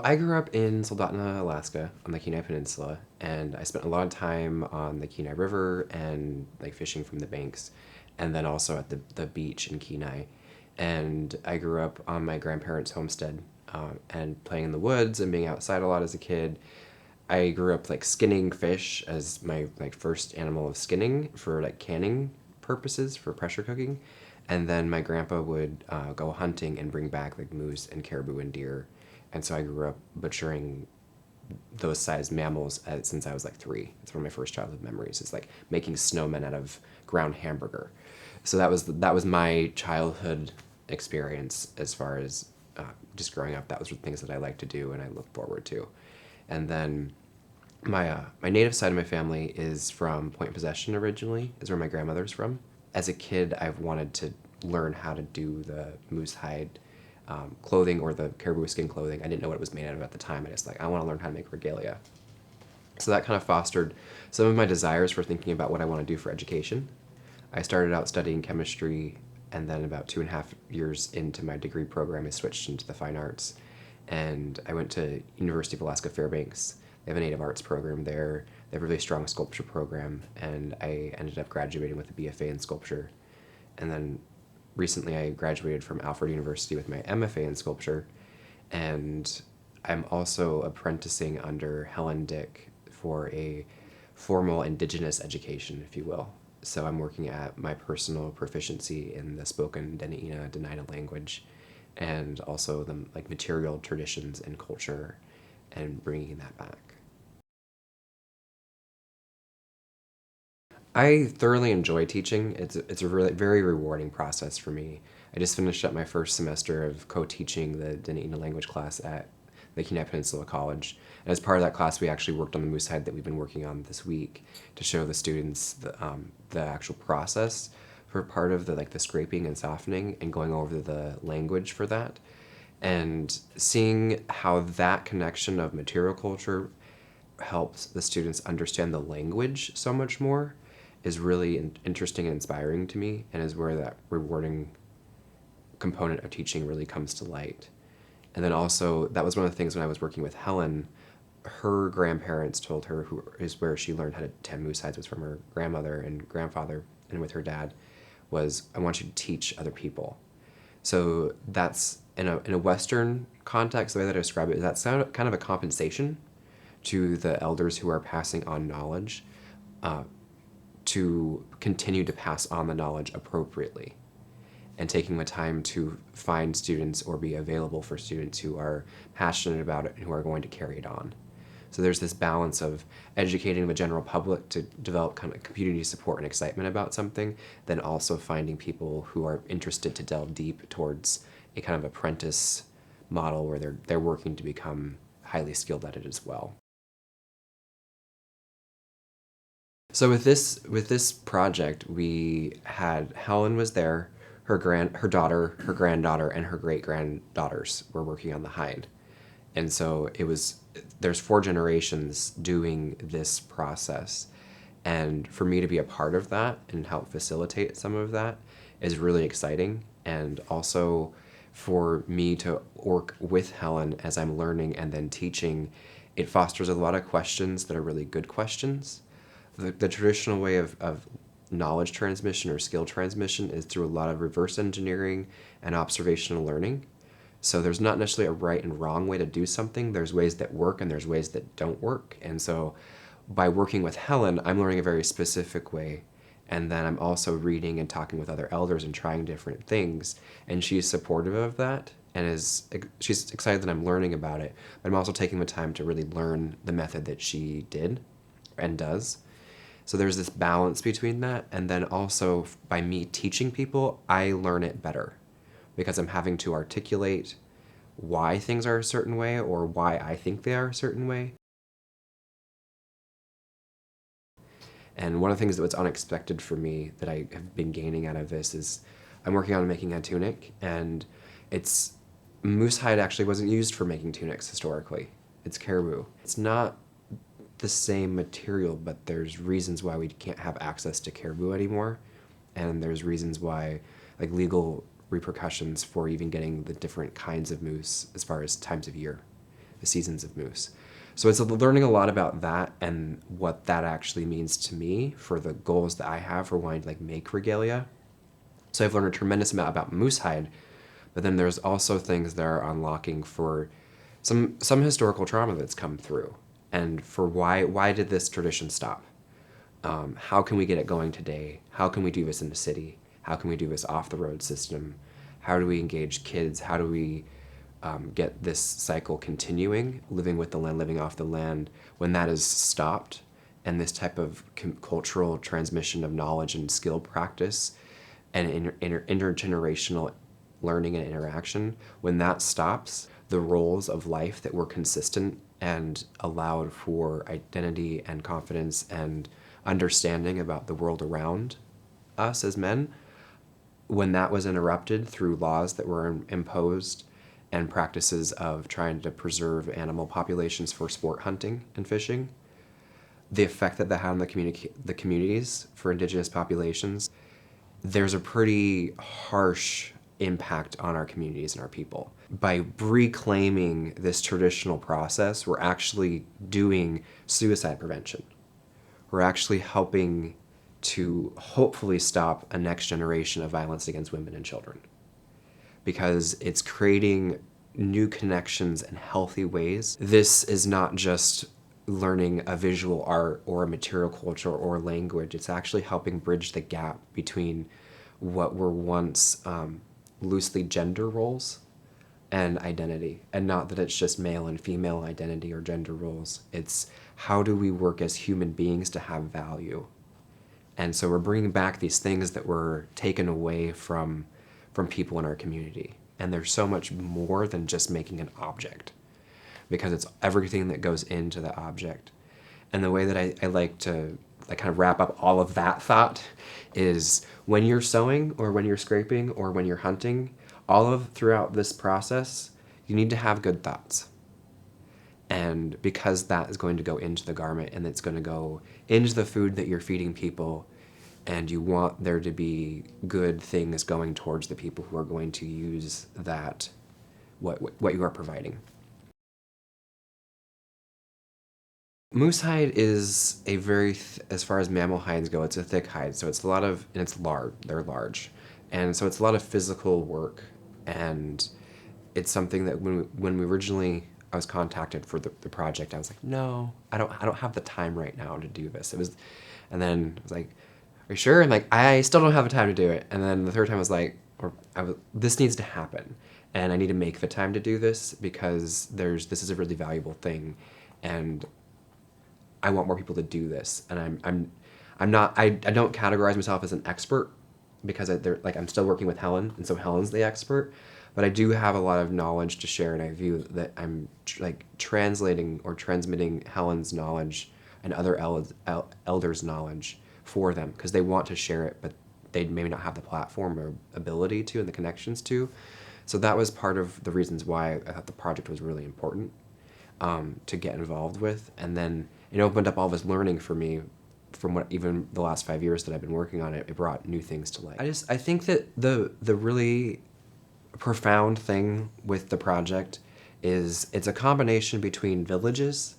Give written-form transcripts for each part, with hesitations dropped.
I grew up in Soldotna, Alaska, on the Kenai Peninsula, and I spent a lot of time on the Kenai River and like fishing from the banks, and then also at the beach in Kenai. And I grew up on my grandparents' homestead, and playing in the woods and being outside a lot as a kid. I grew up like skinning fish as my like first animal of skinning for like canning purposes for pressure cooking, and then my grandpa would go hunting and bring back like moose and caribou and deer, and so I grew up butchering those size mammals since I was like 3. It's one of my first childhood memories. It's like making snowmen out of ground hamburger. So that was my childhood experience as far as just growing up. That was the things that I like to do and I look forward to. And then my native side of my family is from Point Possession originally, is where my grandmother's from. As a kid, I've wanted to learn how to do the moosehide clothing or the caribou skin clothing. I didn't know what it was made out of at the time. I just I want to learn how to make regalia. So that kind of fostered some of my desires for thinking about what I want to do for education. I started out studying chemistry, and then about 2.5 years into my degree program, I switched into the fine arts, and I went to University of Alaska Fairbanks. They have a native arts program there. They have a really strong sculpture program, and I ended up graduating with a BFA in sculpture. And then recently I graduated from Alfred University with my MFA in sculpture, and I'm also apprenticing under Helen Dick for a formal indigenous education, if you will. So I'm working at my personal proficiency in the spoken Dena'ina language, and also the like material traditions and culture, and bringing that back. I thoroughly enjoy teaching. It's a really very rewarding process for me. I just finished up my first semester of co-teaching the Dena'ina language class at the Kenai Peninsula College. And as part of that class, we actually worked on the Moosehide that we've been working on this week to show the students the actual process for part of the scraping and softening and going over the language for that. And seeing how that connection of material culture helps the students understand the language so much more is really interesting and inspiring to me, and is where that rewarding component of teaching really comes to light. And then also, that was one of the things when I was working with Helen, her grandparents told her, who is where she learned how to tan moose hides, was from her grandmother and grandfather, and with her dad, was, I want you to teach other people. So that's, in a Western context, the way that I describe it is that's kind of a compensation to the elders who are passing on knowledge, to continue to pass on the knowledge appropriately, and taking the time to find students or be available for students who are passionate about it and who are going to carry it on. So there's this balance of educating the general public to develop kind of community support and excitement about something, then also finding people who are interested to delve deep towards a kind of apprentice model where they're working to become highly skilled at it as well. So with this project, we had Helen was there, her daughter, her granddaughter, and her great granddaughters were working on the hide, and so there's 4 generations doing this process, and for me to be a part of that and help facilitate some of that is really exciting, and also for me to work with Helen as I'm learning and then teaching, it fosters a lot of questions that are really good questions. The traditional way of knowledge transmission or skill transmission is through a lot of reverse engineering and observational learning. So there's not necessarily a right and wrong way to do something. There's ways that work and there's ways that don't work. And so by working with Helen, I'm learning a very specific way. And then I'm also reading and talking with other elders and trying different things. And she's supportive of that, and she's excited that I'm learning about it. But I'm also taking the time to really learn the method that she did and does. So there's this balance between that, and then also by me teaching people, I learn it better because I'm having to articulate why things are a certain way or why I think they are a certain way. And one of the things that was unexpected for me that I have been gaining out of this is I'm working on making a tunic, and it's moose hide actually wasn't used for making tunics historically. It's caribou. It's not the same material, but there's reasons why we can't have access to caribou anymore, and there's reasons why, like legal repercussions for even getting the different kinds of moose as far as times of year. the seasons of moose. So it's learning a lot about that and what that actually means to me for the goals that I have for wanting to like make regalia. So I've learned a tremendous amount about Moosehide, but then there's also things that are unlocking for some historical trauma that's come through, and for why did this tradition stop? How can we get it going today? How can we do this in the city? How can we do this off the road system? How do we engage kids? How do we get this cycle continuing, living with the land, living off the land, when that is stopped, and this type of cultural transmission of knowledge and skill practice and intergenerational learning and interaction, when that stops, the roles of life that were consistent and allowed for identity and confidence and understanding about the world around us as men, when that was interrupted through laws that were imposed and practices of trying to preserve animal populations for sport hunting and fishing, the effect that had on the communities for indigenous populations, there's a pretty harsh impact on our communities and our people. By reclaiming this traditional process, we're actually doing suicide prevention. We're actually helping to hopefully stop a next generation of violence against women and children, because it's creating new connections in healthy ways. This is not just learning a visual art or a material culture or language. It's actually helping bridge the gap between what were once loosely gender roles and identity. And not that it's just male and female identity or gender roles. It's how do we work as human beings to have value? And so we're bringing back these things that were taken away from people in our community. And there's so much more than just making an object, because it's everything that goes into the object. And the way that I like to kind of wrap up all of that thought is, when you're sewing or when you're scraping or when you're hunting, throughout this process, you need to have good thoughts. And because that is going to go into the garment and it's going to go into the food that you're feeding people, and you want there to be good things going towards the people who are going to use that, what you are providing. Moosehide is a very, as far as mammal hides go, it's a thick hide, so it's a lot of, and they're large. And so it's a lot of physical work, and it's something that when we originally, I was contacted for the project, I was like, no, I don't have the time right now to do this. And then I was like, are you sure? And like, I still don't have the time to do it. And then the third time I was like, this needs to happen. And I need to make the time to do this, because this is a really valuable thing. And I want more people to do this. And I don't categorize myself as an expert, because I'm still working with Helen, and so Helen's the expert. But I do have a lot of knowledge to share, and I view that I'm translating or transmitting Helen's knowledge and other elders' knowledge for them, because they want to share it, but they maybe not have the platform or ability to and the connections to. So that was part of the reasons why I thought the project was really important to get involved with. And then it opened up all this learning for me from what even the last 5 years that I've been working on it. It brought new things to light. I think that the really profound thing with the project is it's a combination between villages,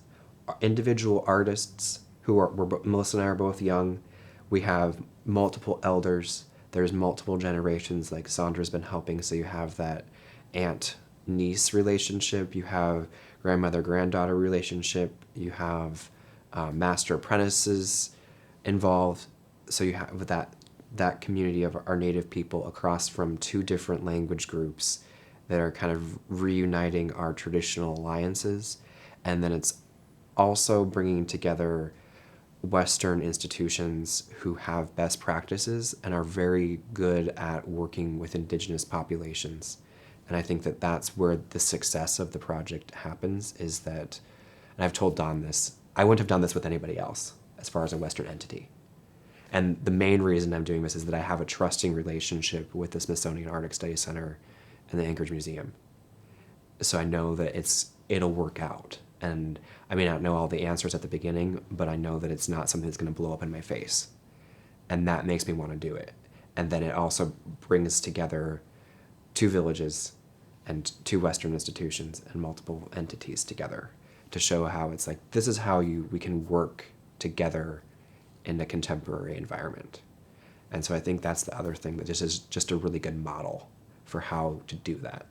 individual artists Melissa and I are both young. We have multiple elders. There's multiple generations, like Sandra's been helping, so you have that aunt-niece relationship, you have grandmother-granddaughter relationship, you have master apprentices involved, so you have that community of our native people across from two different language groups that are kind of reuniting our traditional alliances. And then it's also bringing together Western institutions who have best practices and are very good at working with indigenous populations. And I think that that's where the success of the project happens, is that, and I've told Don this, I wouldn't have done this with anybody else as far as a Western entity. And the main reason I'm doing this is that I have a trusting relationship with the Smithsonian Arctic Studies Center and the Anchorage Museum. So I know that it'll work out. And I may not know all the answers at the beginning, but I know that it's not something that's going to blow up in my face. And that makes me want to do it. And then it also brings together two villages and two Western institutions and multiple entities together to show how it's like, this is how we can work together in a contemporary environment. And so I think that's the other thing, that this is just a really good model for how to do that.